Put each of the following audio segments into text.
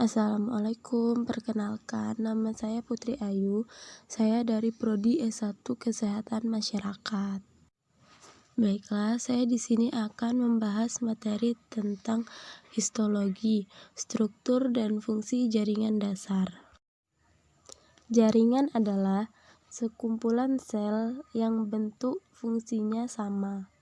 Assalamualaikum, perkenalkan nama saya Putri Ayu. Saya dari Prodi S1 Kesehatan Masyarakat. Baiklah, saya di sini akan membahas materi tentang histologi, struktur dan fungsi jaringan dasar. Jaringan adalah sekumpulan sel yang bentuk fungsinya sama.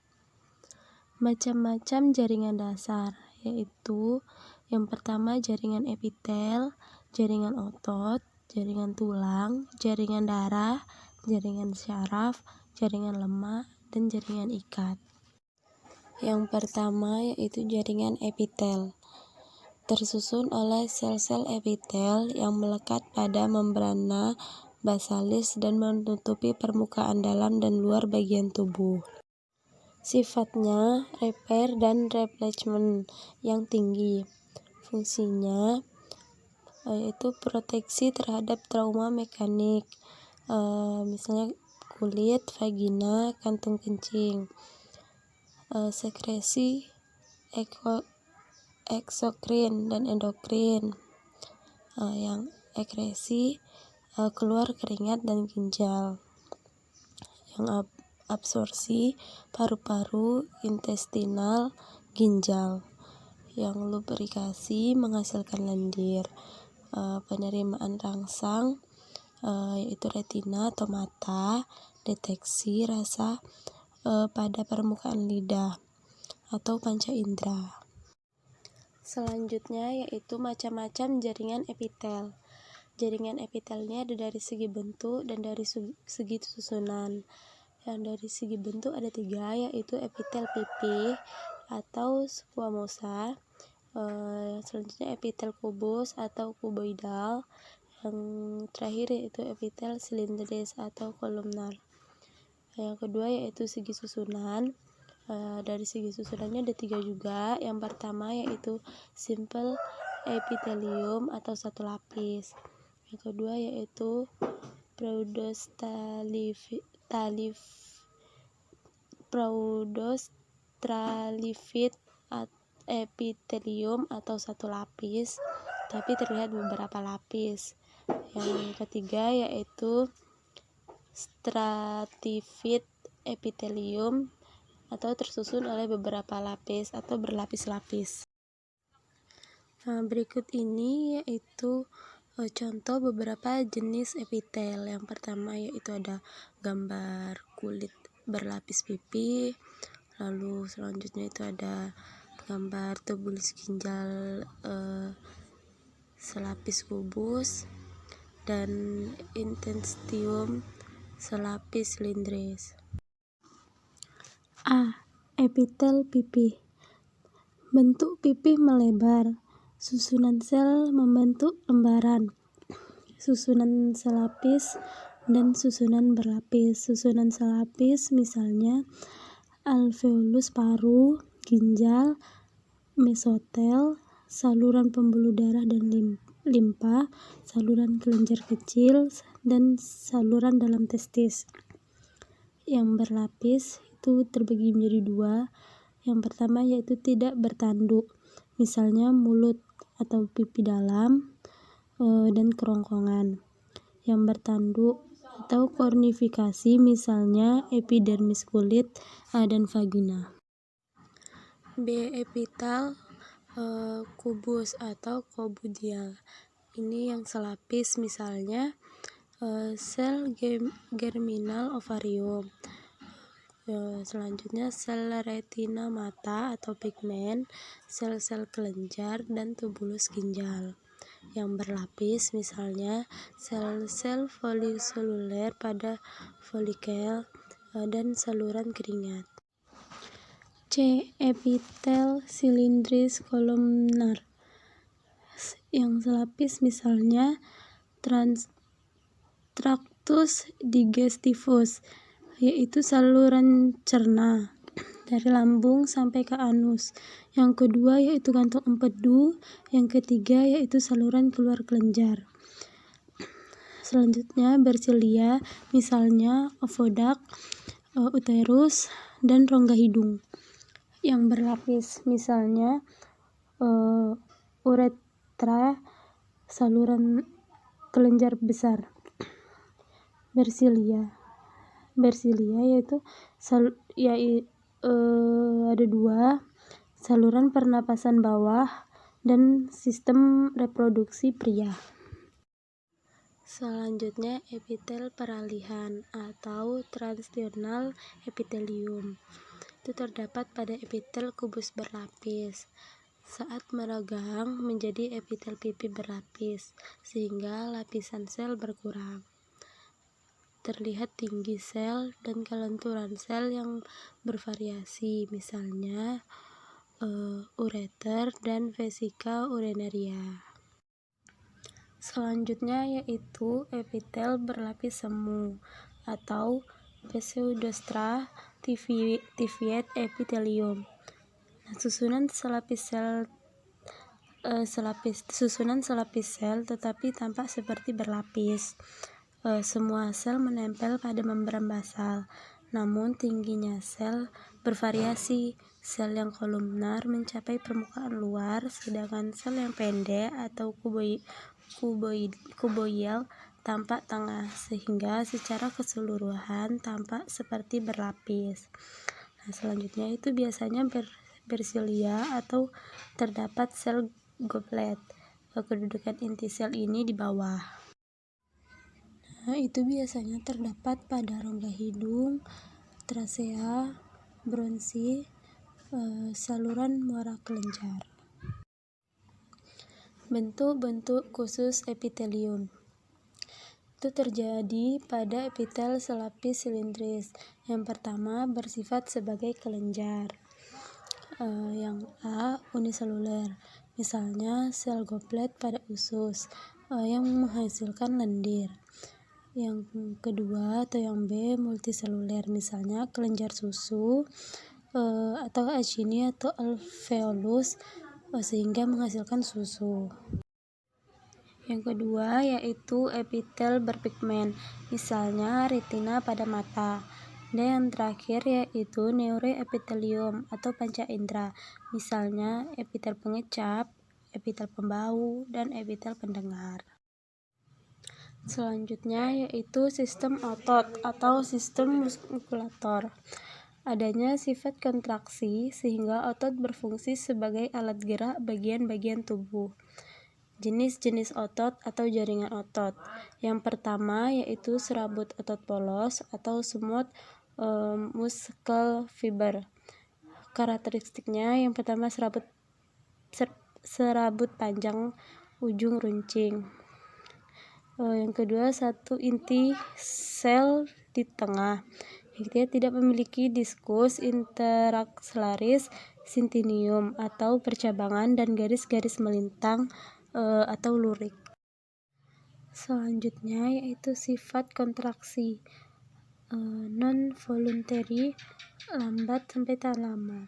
Macam-macam jaringan dasar, yaitu yang pertama jaringan epitel, jaringan otot, jaringan tulang, jaringan darah, jaringan syaraf, jaringan lemak, dan jaringan ikat. Yang pertama yaitu jaringan epitel, tersusun oleh sel-sel epitel yang melekat pada membrana basalis dan menutupi permukaan dalam dan luar bagian tubuh. Sifatnya repair dan replacement yang tinggi. Fungsinya yaitu proteksi terhadap trauma mekanik, misalnya kulit, vagina, kantung kencing, sekresi eksokrin dan endokrin, yang ekresi keluar keringat dan ginjal, yang absorpsi paru-paru, intestinal, ginjal, yang lubrikasi menghasilkan lendir, penerimaan rangsang yaitu retina atau mata, deteksi rasa pada permukaan lidah atau panca indera. Selanjutnya yaitu macam-macam jaringan epitel. Jaringan epitel ini ada dari segi bentuk dan dari segi susunan. Yang dari segi bentuk ada 3, yaitu epitel pipih atau squamosa, selanjutnya epitel kubus atau kuboidal, yang terakhir yaitu epitel silindris atau kolumnar. Yang kedua yaitu segi susunan. Dari segi susunannya ada 3 juga. Yang pertama yaitu simple epithelium atau satu lapis. Yang kedua yaitu pseudostratified epithelium atau satu lapis, tapi terlihat beberapa lapis. Yang ketiga yaitu stratified epithelium atau tersusun oleh beberapa lapis atau berlapis-lapis. Berikut ini yaitu contoh beberapa jenis epitel. Yang pertama yaitu ada gambar kulit berlapis pipih, lalu selanjutnya itu ada gambar tubulus ginjal selapis kubus, dan intestinium selapis silindris. A. Epitel pipih. Bentuk pipih melebar. Susunan sel membentuk lembaran, susunan selapis, dan susunan berlapis. Susunan selapis misalnya alveolus paru, ginjal, mesotel, saluran pembuluh darah dan limpa, saluran kelenjar kecil, dan saluran dalam testis. Yang berlapis itu terbagi menjadi 2. Yang pertama yaitu tidak bertanduk, misalnya mulut atau pipi dalam dan kerongkongan. Yang bertanduk atau kornifikasi misalnya epidermis kulit dan vagina. B. Epitel kubus atau kobudial. Ini yang selapis misalnya sel germinal ovarium. Selanjutnya sel retina mata atau pigmen, sel-sel kelenjar, dan tubulus ginjal. Yang berlapis misalnya sel-sel foliseluler pada folikel dan saluran keringat. C. Epitel silindris kolumnar. Yang selapis misalnya tractus digestivus, yaitu saluran cerna dari lambung sampai ke anus. Yang kedua yaitu kantong empedu. Yang ketiga yaitu saluran keluar kelenjar. Selanjutnya bersilia, misalnya oviduct, uterus, dan rongga hidung. Yang berlapis misalnya uretra, saluran kelenjar besar. Bersilia yaitu ada dua, saluran pernapasan bawah dan sistem reproduksi pria. Selanjutnya epitel peralihan atau transdiurnal epitelium. Itu terdapat pada epitel kubus berlapis. Saat meregang menjadi epitel pipi berlapis, sehingga lapisan sel berkurang. Terlihat tinggi sel dan kelenturan sel yang bervariasi, misalnya ureter dan vesika urinaria. Selanjutnya yaitu epitel berlapis semu atau pseudostratified epithelium. Susunan selapis sel tetapi tampak seperti berlapis. Semua sel menempel pada membran basal, namun tingginya sel bervariasi. Sel yang kolumnar mencapai permukaan luar, sedangkan sel yang pendek atau kuboidal tampak tengah, sehingga secara keseluruhan tampak seperti berlapis. Selanjutnya itu biasanya bersilia atau terdapat sel goblet. Kedudukan inti sel ini di bawah. Itu biasanya terdapat pada rongga hidung, trasea, bronsi, saluran muara kelenjar. Bentuk-bentuk khusus epitelium itu terjadi pada epitel selapis silindris. Yang pertama bersifat sebagai kelenjar. Yang A, uniseluler, misalnya sel goblet pada usus yang menghasilkan lendir. Yang kedua atau yang B, multiseluler, misalnya kelenjar susu atau acini atau alveolus sehingga menghasilkan susu. Yang kedua yaitu epitel berpigmen, misalnya retina pada mata. Dan yang terakhir yaitu neuroepitelium atau panca indera, misalnya epitel pengecap, epitel pembau, dan epitel pendengar. Selanjutnya yaitu sistem otot atau sistem muskulator. Adanya sifat kontraksi sehingga otot berfungsi sebagai alat gerak bagian-bagian tubuh. Jenis-jenis otot atau jaringan otot. Yang pertama yaitu serabut otot polos atau smooth muscle fiber. Karakteristiknya yang pertama serabut panjang ujung runcing. Yang kedua satu inti sel di tengah. Yang ketiga tidak memiliki diskus interaxellaris sintinium atau percabangan dan garis-garis melintang atau lurik. Selanjutnya yaitu sifat kontraksi non-voluntary, lambat sampai tak lama.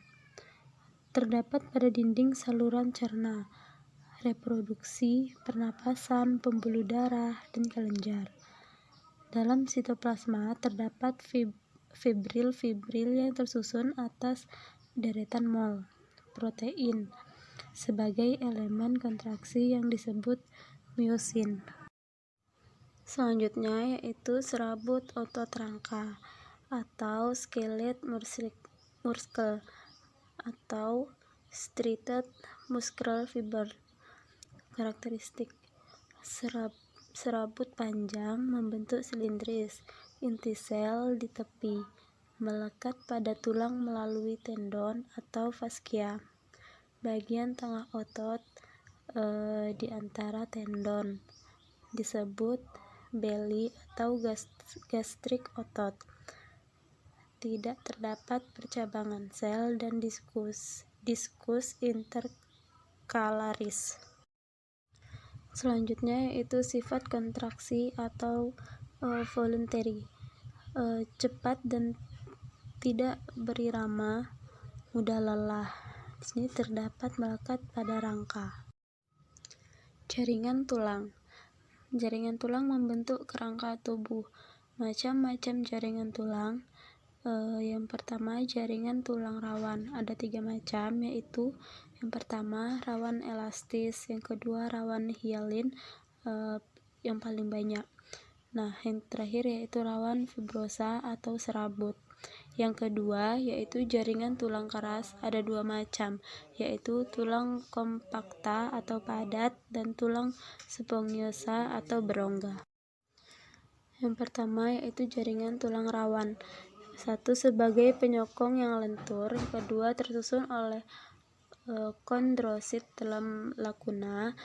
Terdapat pada dinding saluran cerna, reproduksi, pernapasan, pembuluh darah, dan kelenjar. Dalam sitoplasma terdapat fibril yang tersusun atas deretan mol protein sebagai elemen kontraksi yang disebut miosin. Selanjutnya yaitu serabut otot rangka atau skeletal muscle atau striated muscular fiber. Karakteristik serabut panjang membentuk silindris, inti sel di tepi, melekat pada tulang melalui tendon atau fascia. Bagian tengah otot di antara tendon disebut belly atau gastrik otot. Tidak terdapat percabangan sel dan diskus intercalaris. Selanjutnya yaitu sifat kontraksi atau voluntary, cepat dan tidak berirama, mudah lelah. Di sini terdapat melekat pada rangka. Jaringan tulang. Jaringan tulang membentuk kerangka tubuh. Macam-macam jaringan tulang. Yang pertama jaringan tulang rawan. Ada 3 macam, yaitu Yang pertama, rawan elastis. Yang kedua, rawan hyalin yang paling banyak. Nah, yang terakhir yaitu rawan fibrosa atau serabut. Yang kedua yaitu jaringan tulang keras, ada dua macam, yaitu tulang kompakta atau padat dan tulang spongiosa atau berongga. Yang pertama yaitu jaringan tulang rawan. Satu, sebagai penyokong yang lentur. Yang kedua, tersusun oleh kondrosit dalam lakuna.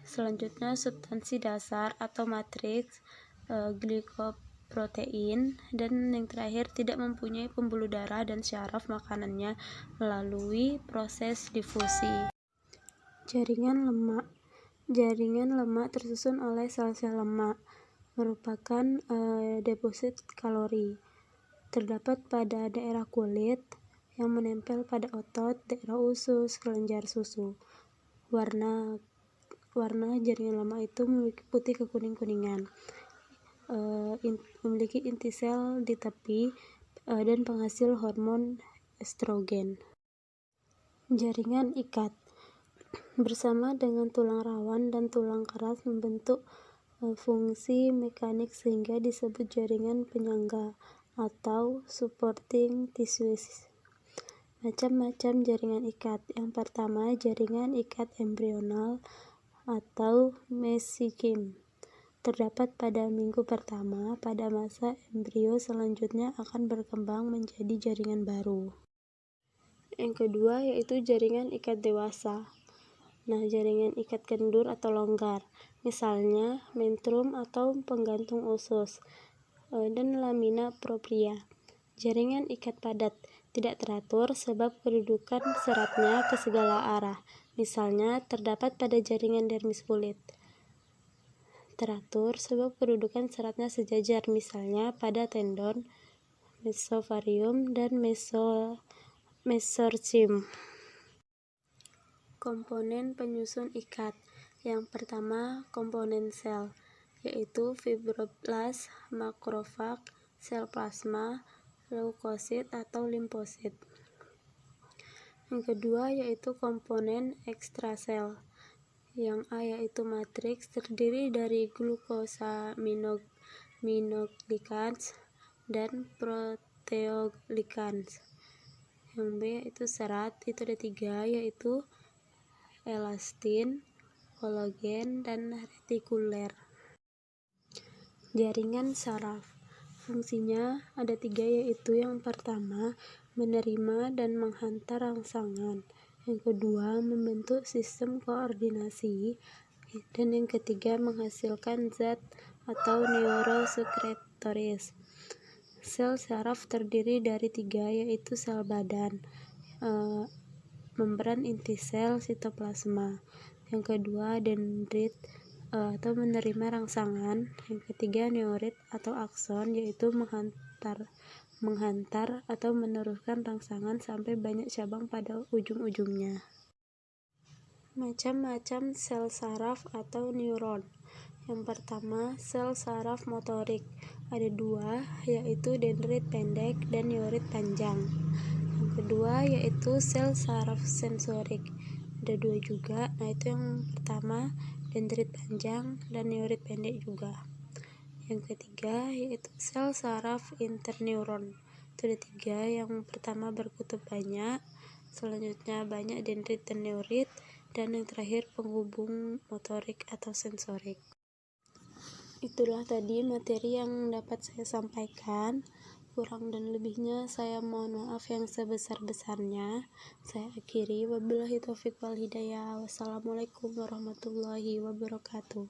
Selanjutnya, substansi dasar atau matriks, glikoprotein, dan yang terakhir tidak mempunyai pembuluh darah dan syaraf makanannya melalui proses difusi. Jaringan lemak. Jaringan lemak tersusun oleh sel-sel lemak, merupakan deposit kalori. Terdapat pada daerah kulit yang menempel pada otot, daerah usus, kelenjar susu. Warna jaringan lemak itu memiliki putih kekuning-kuningan, memiliki inti sel di tepi, dan penghasil hormon estrogen. Jaringan ikat. Bersama dengan tulang rawan dan tulang keras membentuk fungsi mekanik sehingga disebut jaringan penyangga atau supporting tissues. Macam-macam jaringan ikat. Yang pertama, jaringan ikat embrional atau mesenchyme. Terdapat pada minggu pertama pada masa embrio, selanjutnya akan berkembang menjadi jaringan baru. Yang kedua yaitu jaringan ikat dewasa. Nah, jaringan ikat kendur atau longgar, misalnya mentrum atau penggantung usus, dan lamina propria. Jaringan ikat padat, tidak teratur sebab kedudukan seratnya ke segala arah, misalnya terdapat pada jaringan dermis kulit. Teratur sebab kedudukan seratnya sejajar, misalnya pada tendon mesovarium dan mesorchium. Komponen penyusun ikat. Yang pertama, komponen sel, yaitu fibroblast, makrofag, sel plasma, leukosit atau limfosit. Yang kedua yaitu komponen ekstrasel. Yang A yaitu matriks, terdiri dari glucosaminoglycans dan proteoglycans. Yang B yaitu serat, itu ada 3, yaitu elastin, kolagen, dan retikuler. Jaringan saraf. Fungsinya ada 3, yaitu yang pertama, menerima dan menghantar rangsangan. Yang kedua, membentuk sistem koordinasi. Dan yang ketiga, menghasilkan zat atau neurosekretoris. Sel saraf terdiri dari 3, yaitu sel badan, membran inti sel, sitoplasma. Yang kedua, dendrit atau menerima rangsangan. Yang ketiga, neurit atau akson, yaitu menghantar atau meneruskan rangsangan sampai banyak cabang pada ujung-ujungnya. Macam-macam sel saraf atau neuron. Yang pertama, sel saraf motorik, ada 2, yaitu dendrit pendek dan neurit panjang. Yang kedua yaitu sel saraf sensorik, ada 2 juga. Nah, itu yang pertama, dendrit panjang dan neurit pendek juga. Yang ketiga yaitu sel saraf interneuron, itu ada 3. Yang pertama berkutub banyak, selanjutnya banyak dendrit dan neurit, dan yang terakhir penghubung motorik atau sensorik. Itulah tadi materi yang dapat saya sampaikan. Kurang dan lebihnya saya mohon maaf yang sebesar-besarnya. Saya akhiri, wabillahi taufiq wal hidayah. Wassalamualaikum warahmatullahi wabarakatuh.